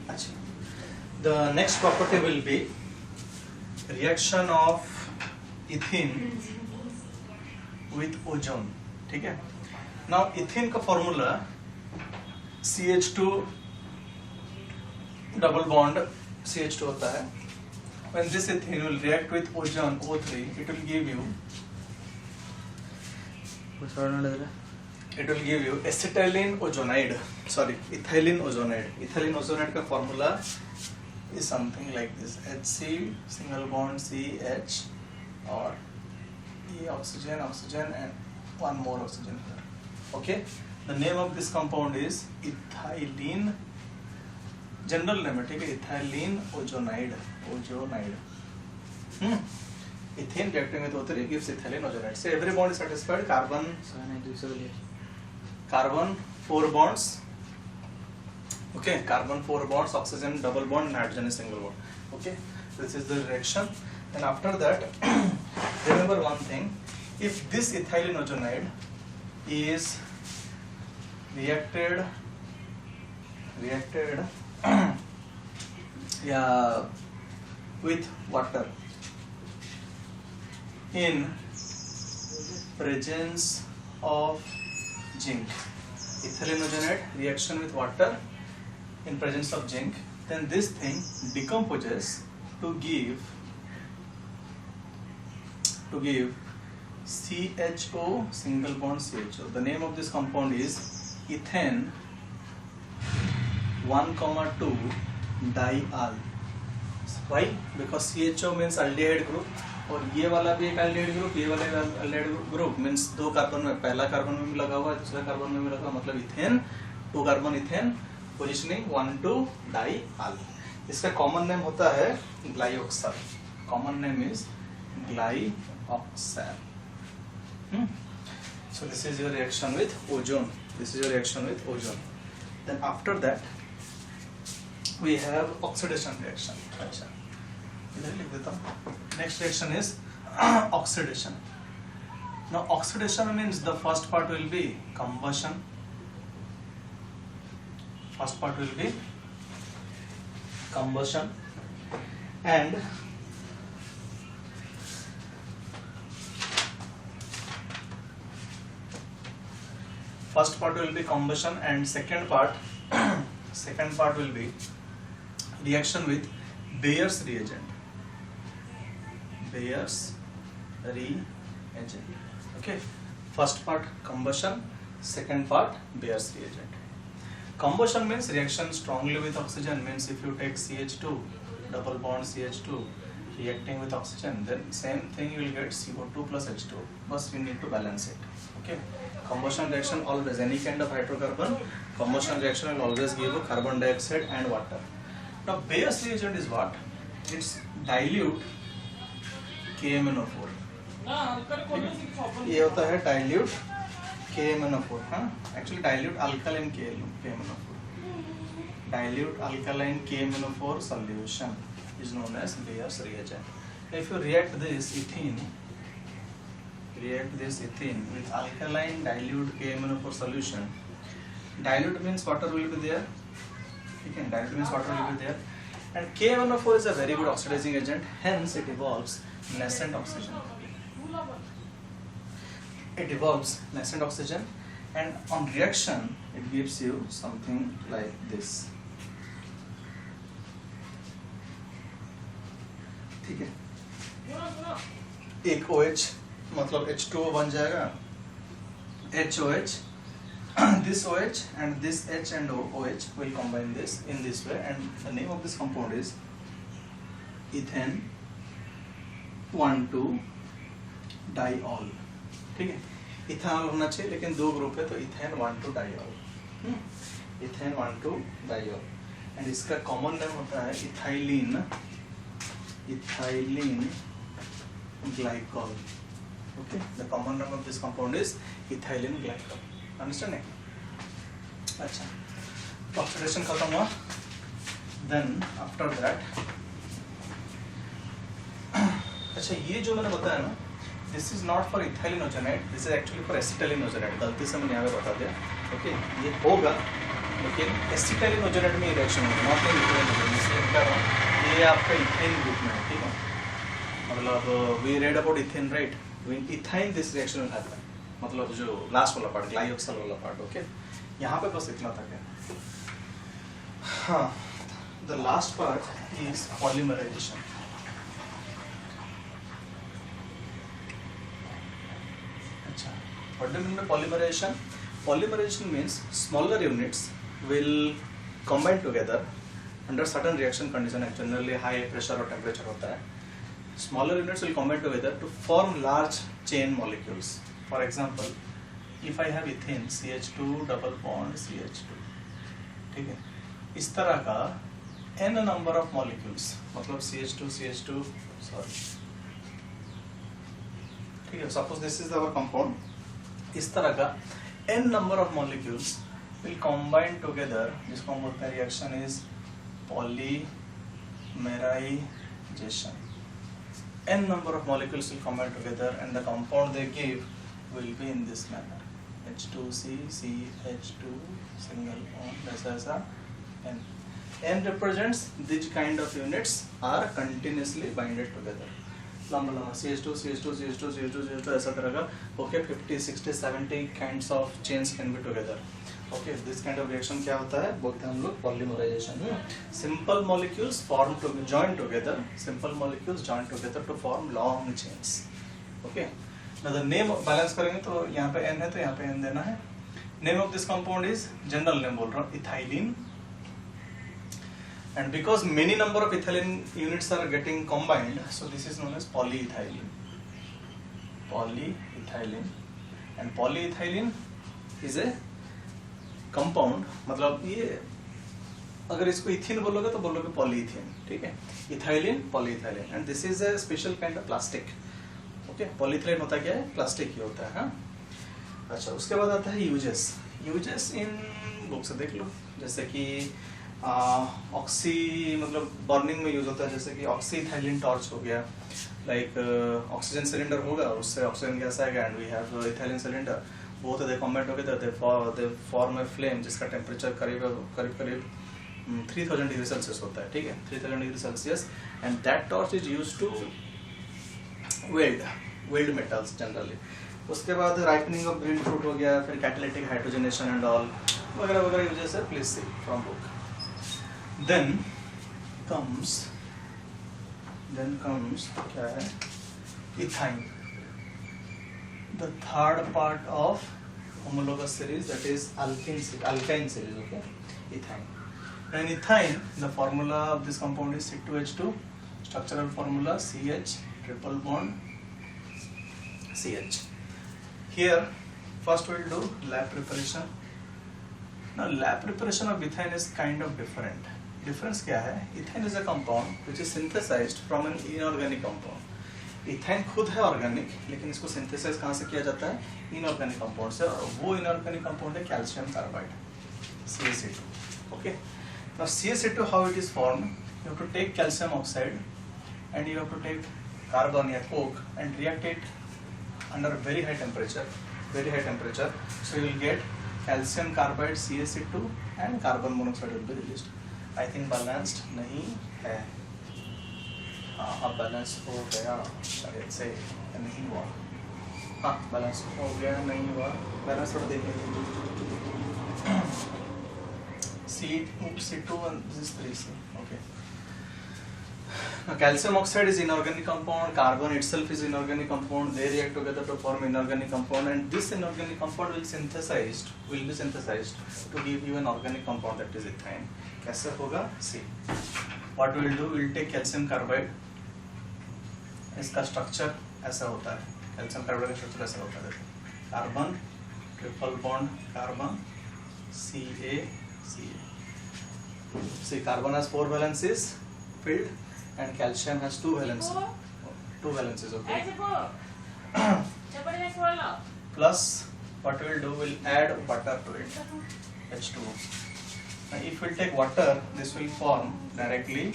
अच्छा, the next property will be reaction of ethene with ozone. ठीक है. Now ethene का formula CH2 double bond CH2 होता है. When this ethene will react with ozone O3, it will give you acetylene ozonide. Sorry, ethylene ozonide. Ethylene ozonide का formula is something like this: Hc single bond CH or E oxygen and one more oxygen here. Okay. The name of this compound is ethylene. General name है, ठीक है, ethylene ozonide. Ethane reacting with O3 gives ethylene ozonide. So every bond is satisfied. Carbon 4 bonds. Okay, carbon 4 bonds, oxygen double bond, nitrogen is single bond. Okay, this is the reaction. And after that, remember one thing: if this ethylene ozonide is reacted with water in presence of zinc, ethylene ozonide reaction with water in presence of zinc, then this thing decomposes to give CHO single bond CHO. The name of this compound is ethane 1,2 dial. Why? Because CHO means aldehyde group और ये वाला भी एक aldehyde group, ये वाला aldehyde group means दो carbon में, पहला कार्बन में भी लगा हुआ है, दूसरा कार्बन में भी लगा, मतलब ethane, 2 carbon ethane, positioning 1,2 dial. इसका कॉमन नेम होता है glyoxal. Common name is glyoxal. So this is your reaction with ozone. Then after that we have oxidation reaction. अच्छा, इधर लिख देता हूँ. Next reaction is oxidation. Now oxidation means the first part will be combustion. And first part will be combustion and second part will be reaction with Bayer's reagent. Okay, first part combustion, second part Bayer's reagent. Combustion means reaction strongly with oxygen, means if you take CH2 double bond CH2 reacting with oxygen, then same thing you will get CO2 plus H2, but we need to balance it. Okay, combustion reaction always, any kind of hydrocarbon, combustion reaction will always give you carbon dioxide and water. Now Bayer's reagent is what? It's dilute KMnO4. ये होता है dilute KMnO4. हाँ, actually dilute alkaline KMnO4. Dilute alkaline KMnO4 solution is known as Bayer's reagent. If you react this ethene with alkaline dilute KMnO4 solution, dilute means water will be there. Dilute means water will be there, and KMnO4 is a very good oxidizing agent. Hence, it evolves nascent oxygen. And on reaction, it gives you something like this. ठीक है, एक OH मतलब H2O बन जाएगा, HOH, this OH and this H and OH will combine this in this way, and the name of this compound is ethane 1,2 diol. ठीक है, ethanol होना चाहिए लेकिन दो ग्रुप है तो ethane 1,2 diol. Ethane 1,2 diol, and इसका कॉमन नेम होता है ethylene glycol. Okay, the common name of this compound is ethylene glycol. Understanding? अच्छा, oxidation खत्म हुआ. Then after that, अच्छा ये जो मैंने बताया ना, this is not for ethylene ozonide, this is actually for acetylene ozonide. गलती से मैंने यहाँ पे बता दिया. Okay, ये होगा लेकिन एसिटाइलिन ओजोनेट में रिएक्शन होगी, नॉट इन इथाइलिन ओजोनेट, इसलिए कह रहा हूँ ये आपका इथेन ग्रुप में है, ठीक है। मतलब we read about ethane right, in ethyne this reaction will happen, मतलब जो लास्ट वाला पार्ट ग्लाइकोक्सल वाला पार्ट, ओके। यहाँ पे बस इतना तक है। हाँ, the last part is polymerization. अच्छा, what do mean by polymerization? Polymerization means smaller units will combine together under certain reaction condition, generally high pressure or temperature होता है. Smaller units will combine together to form large chain molecules. For example, if I have ethane CH2 double bond CH2, ठीक है, इस तरह का n number of molecules, मतलब CH2 sorry, ठीक है, suppose this is our compound, इस तरह का n number of molecules will combine together, जिसको हम बोलते हैं reaction is polymerization. N number of molecules will combine together and the compound they give will be in this manner: H2C, CH2, single bond, ऐसा N. N represents these kind of units are continuously binded together. लंबा CH2 ऐसा तरह का, okay, 50, 60, 70 kinds of chains can be together. Okay, this kind of reaction क्या होता है, बोलते हैं हम लोग polymerization. Simple molecules join together. Simple molecules join together to form long chains. Okay. Now the name balance करेंगे तो यहाँ पे N है तो यहाँ पे N देना है. Name of this compound is, general name बोल रहा हूँ, ethylene. And because many number of ethylene units are getting combined, so this is known as polyethylene. Polyethylene. And polyethylene is a compound, मतलब ये अगर इसको इथिन बोलोगे तो बोलोगे पॉलीइथिन, ठीक है, ethylene polyethylene. And this is a special kind of plastic. Okay, polyethylene होता क्या है, प्लास्टिक ही होता है. हाँ, अच्छा, उसके बाद आता है यूजेस. यूजेस इन बुक से देख लो, जैसे कि ऑक्सी मतलब बर्निंग में यूज होता है, जैसे कि ऑक्सीइथाइलिन टॉर्च हो गया, लाइक ऑक्सीजन सिलेंडर होगा, उससे ऑक्सीजन गैस आएगा and we have ethylene cylinder, both they combine together, they form a flame जिसका टेम्परेचर करीब 3000 डिग्री सेल्सियस होता है, ठीक है, 3000 degree Celsius. And that torch is used to weld metals generally. उसके बाद राइपनिंग ऑफ ग्रीन फ्रूट हो गया, फिर कैटालिटिक हाइड्रोजनेशन एंड ऑल वगैरह वगैरह यूजेस है. Please see from book. Then comes क्या है, ethyne, the third part of homologous series, that is alkyne series. Okay, ethine. And ethine, the formula of this compound is C2H2, structural formula CH triple bond CH. Here first we'll do lab preparation. Now lab preparation of ethine is kind of different. Difference क्या है, ethyne is a compound which is synthesized from an inorganic compound. Ethyne खुद है organic, लेकिन इसको synthesise कहाँ से किया जाता है, इनऑर्गेनिक कंपाउंड से, और वो इनऑर्गेनिक कंपाउंड है calcium carbide, CaC2. Okay, now CaC2 how it is formed, you have to take calcium oxide and you have to take carbon या coke and react it under very high temperature, so you will get calcium carbide CaC2 and carbon monoxide will be released. I think balanced नहीं है. हाँ, अब balance हो गया शायद से, नहीं हुआ. हाँ, बैलेंस हो गया, नहीं हुआ, बैलेंस थोड़ा देखेंगे. C2 and this is 3C. Okay. Now, calcium oxide is inorganic compound, carbon itself is inorganic compound, they react together to form inorganic compound, and this inorganic compound will be synthesized to give you an organic compound, that is ethine. कैसे होगा, see. What we will do, we will take calcium carbide, इसका structure ऐसा होता है, calcium carbide का structure ऐसा होता है, carbon triple bond carbon CaCa. See, carbon has 4 valencies filled and calcium has 2 valencies. Okay. Plus, what we will do, we will add water to it, H2O. Now, if we take water, this will form directly.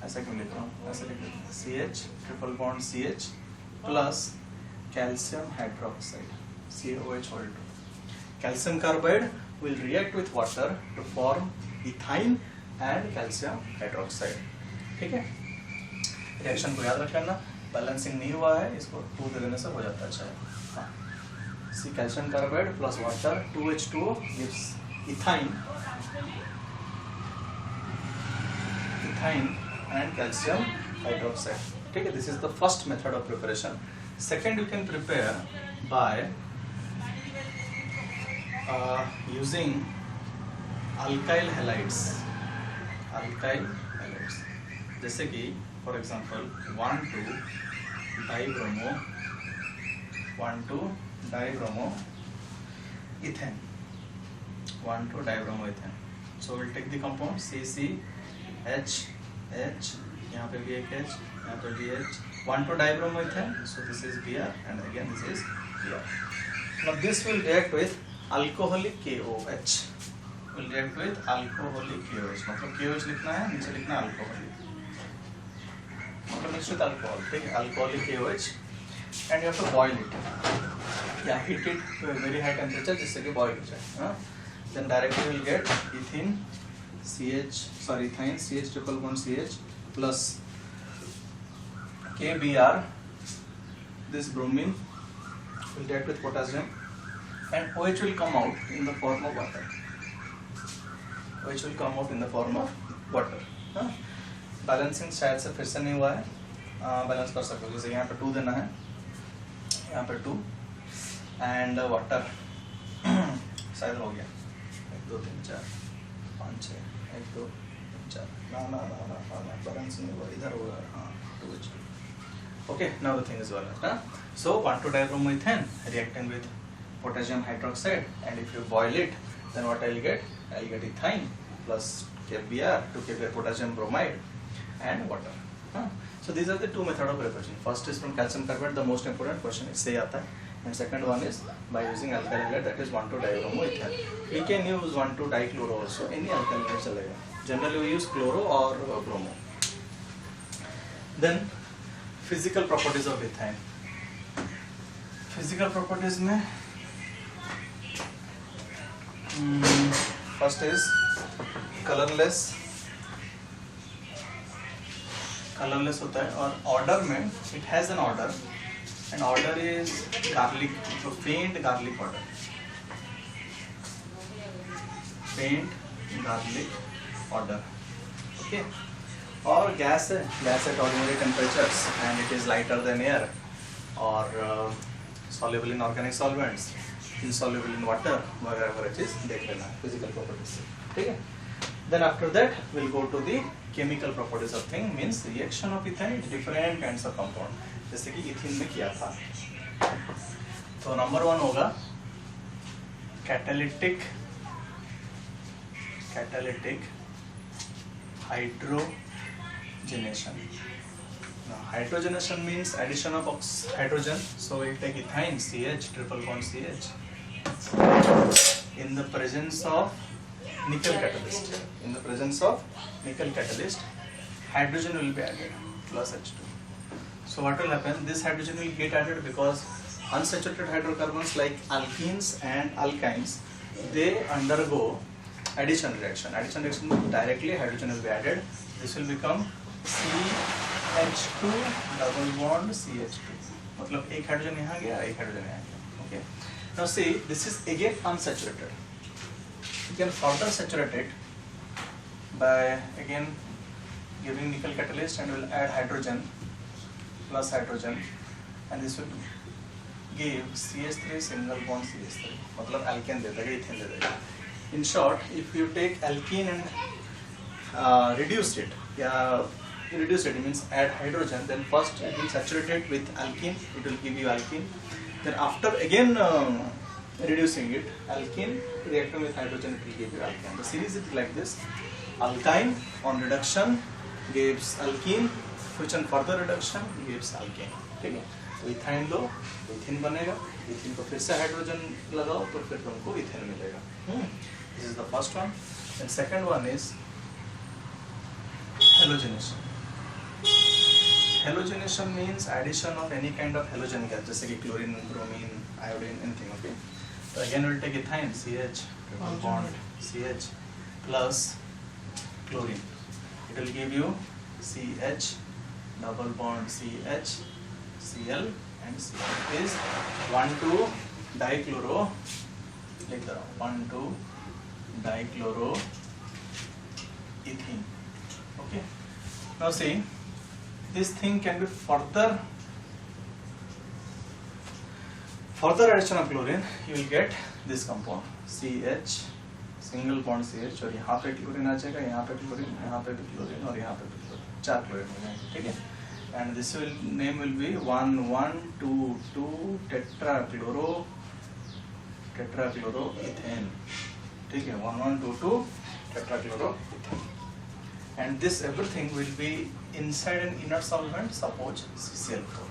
ऐसा क्यों लिख रहा हूँ, ऐसा लिख रहा हूँ, CH triple bond CH plus calcium hydroxide CaOH whole 2. calcium carbide will react with water to form ethyne and calcium hydroxide. ठीक है, रिएक्शन को याद रखना, बैलेंसिंग नहीं हुआ है, इसको 2 दे देने से हो जाता है। अच्छा हाँ, see calcium carbide plus water 2H2O gives ethyne and calcium hydroxide. ठीक है, this is the first method of preparation. Second, you can prepare by using alkyl halides. जैसे कि for example 1,2-dibromo ethane. 1,2-dibromoethane. So we'll take the compound CCH, यहाँ पे भी एक H, यहाँ पे भी H. 1,2-dibromoethane. So this is Br and again this is Br. Now this will react with alcoholic KOH. Will react with alcoholic KOH. मतलब KOH लिखना है, नीचे लिखना है alcoholic. मतलब mixed with alcohol. ठीक है, alcoholic KOH. And you have to boil it. Yeah, heat it to a very high temperature जिससे कि boil हो जाए. Then directly you will get ethane CH triple bond CH plus KBr. This bromine will react with potassium and OH will come out in the form of water. Balancing शायद से फिर से नहीं हुआ है, बैलेंस कर सकते हो। जैसे यहाँ पे 2 देना है, यहाँ पे 2 एंड वाटर शायद हो गया 1 2 3 4 5 6 1 2 3 4 ना बैलेंस नहीं हुआ, इधर होगा हाँ 2H2. Okay, now the thing is balanced. So 1,2-dibromoethane reacting with potassium hydroxide, and if you boil it, then what I'll get ethyne plus KBr to KBr potassium bromide and water. So these are the 2 methods of preparation. First is from calcium carbide, the most important question इससे आता है, and second one is by using alkyl halide, that is 1,2-dibromoethane. We can use 1,2-dichloro also, any alkyl halide चलेगा. Generally we use chloro or bromo. Then physical properties of ethane. Physical properties में first is colourless होता है, और odour में it has an odour, and odour is garlic, तो faint garlic odour, okay. और gas at ordinary temperatures and it is lighter than air, और soluble in organic solvents, insoluble in water, whatever it is, देख लेना physical properties से, ठीक है. Then after that we'll go to the chemical properties of thing, means reaction of ethane with different kinds of compound, जैसे कि इथिन में किया था. तो नंबर 1 होगा catalytic hydrogenation. Now, hydrogenation means addition of hydrogen, so we'll take ethane CH triple bond CH in the presence of nickel catalyst. Hydrogen will be added plus H2. So what will happen? This hydrogen will get added because unsaturated hydrocarbons like alkenes and alkynes, they undergo addition reaction. Directly hydrogen will be added. This will become CH2 double bond CH2. मतलब एक hydrogen यहाँ गया, एक hydrogen यहाँ गया. Okay. Now see, this is again unsaturated. You can further saturate it by again giving nickel catalyst, and will add hydrogen plus hydrogen, and this will give CH3 single bond CH3. मतलब alkane दे देगा, ethane दे देगा. In short, if you take alkene and reduce it, it means add hydrogen, then first it will saturate it with alkene, it will give you alkene. Then after again reducing it, alkene reacting with hydrogen, it will give you alkene. The series is like this: alkyne on reduction gives alkene, which on further reduction gives alkane. ठीक है, तो ethyne लो, इथिन बनेगा, इथिन को फिर से hydrogen लगाओ तो फिर तुमको इथेन मिलेगा. This is the first one. And second one is halogenation. Halogenation means addition of any kind of halogen gas, जैसे कि chlorine, bromine, iodine, anything. Okay. So again we'll take ethyne, CH, triple bond, CH plus chlorine. It will give you CH, double bond CH, Cl and Cl. It is 1,2-dichloro, लिख दो 1,2-dichloroethene. Okay. Now see, this thing can be further addition of chlorine, you will get this compound CH, single bond CH, और यहाँ पे chlorine आ जाएगा, यहाँ पे chlorine, यहाँ पे भी क्लोरीन और यहाँ पे भी क्लोरीन, 4 क्लोरीन हो जाएंगे, ठीक है. And this name will be 1,1,2,2 tetrachloroethane, ठीक है, 1,1,2,2 tetrachloroethane. And this everything will be inside an inert solvent, suppose CCl4.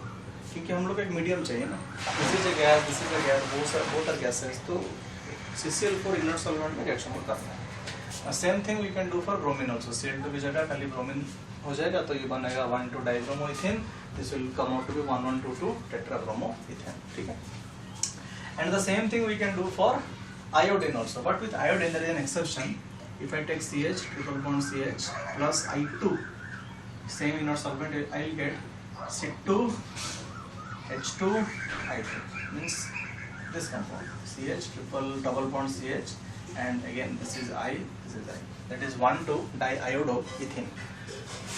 क्योंकि हम लोग एक मीडियम चाहिए ना, this is a gas, this is a gas, both are gases, तो CCl4 इनर्ट सॉल्वेंट में रिएक्शन को करना है. Same thing we can do for bromine also. Cl2 की जगह खाली ब्रोमीन हो जाएगा तो ये बनेगा 1,2-dibromoethane. This will come out to be 1,1,2,2 tetrabromoethane, ठीक है. And the same thing we can do for iodine also, but with iodine there is an exception. If I take CH, triple bond CH plus I2, same inert solvent, I will get C2H2I2, means this compound CH, double bond CH, and again this is I, this is I, that is 1,2-diiodoethene.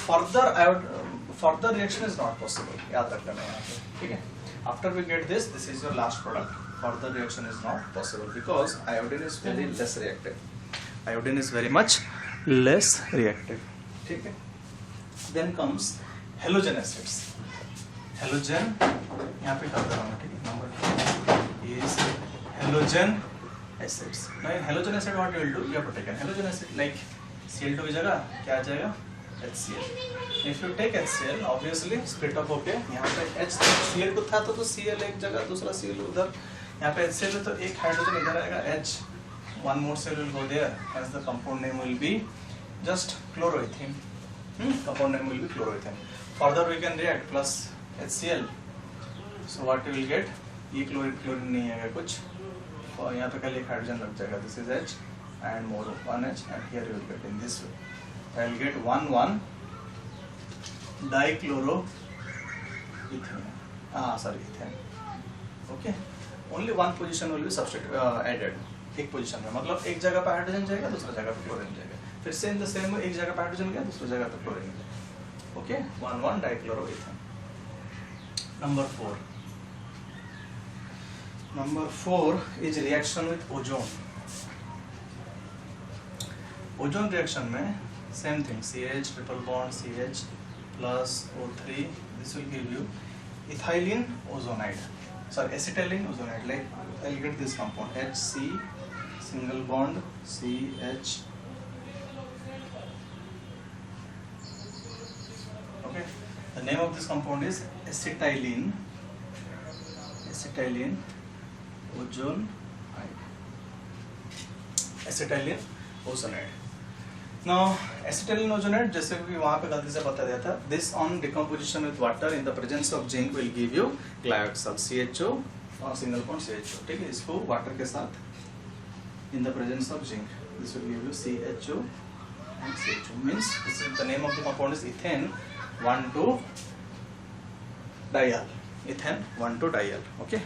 Further reaction is not possible, याद रखना है यहाँ पे, ठीक है. After we get this is your last product. Further reaction is not possible because iodine is very less reactive. Iodine is very much less reactive, ठीक है. Then comes halogen acids. Halogen यहाँ पे कर दे रहा हूँ, ठीक है. Number 2 is halogen acids. Now in halogen acid what you will do? You have to take an halogen acid like Cl2 की जगह क्या आ जाएगा? HCl. If you take HCl, obviously split up होके यहाँ पे Cl2 था तो Cl एक जगह, दूसरा Cl उधर, यहाँ पे HCl है तो एक हाइड्रोजन इधर आएगा H, one more cell will go there, as the compound name will be just chloroethene. Compound name will be chloroethene. Further we can react plus HCl. So what you will get? ये chlorine नहीं आएगा कुछ, और यहाँ पे खाली एक hydrogen लग जाएगा. This is H and more one H, and here you will get in this way. I will get 1,1-dichloroethane. Ethane. Okay. Only one position will be added. एक पोजीशन में, मतलब एक जगह पे हाइड्रोजन जाएगा, दूसरा जगह पे क्लोरीन जाएगा. फिर से इन द सेम एक जगह पे हाइड्रोजन गया, दूसरी जगह पे क्लोरीन गया. Okay, 1,1-dichloroethane. Number 4 is reaction with ozone. Ozone reaction में same thing, CH, triple bond CH plus O3. This will give you ethylene ozonide. Sorry, acetylene ozonide. Like I'll get this compound HC, single bond CH. Okay, the name of this compound is acetylene ozonide. Now acetylene ozonide, जैसे कि वहाँ पे गलती से बता दिया था, this on decomposition with water in the presence of zinc will give you glyoxal CHO और single bond CHO. ठीक है, इसको वाटर के साथ in the presence of zinc, this will give you CHO and CHO. Means this is the name of the compound is ethane 1,2-diol. Ethane 1,2-diol. Okay.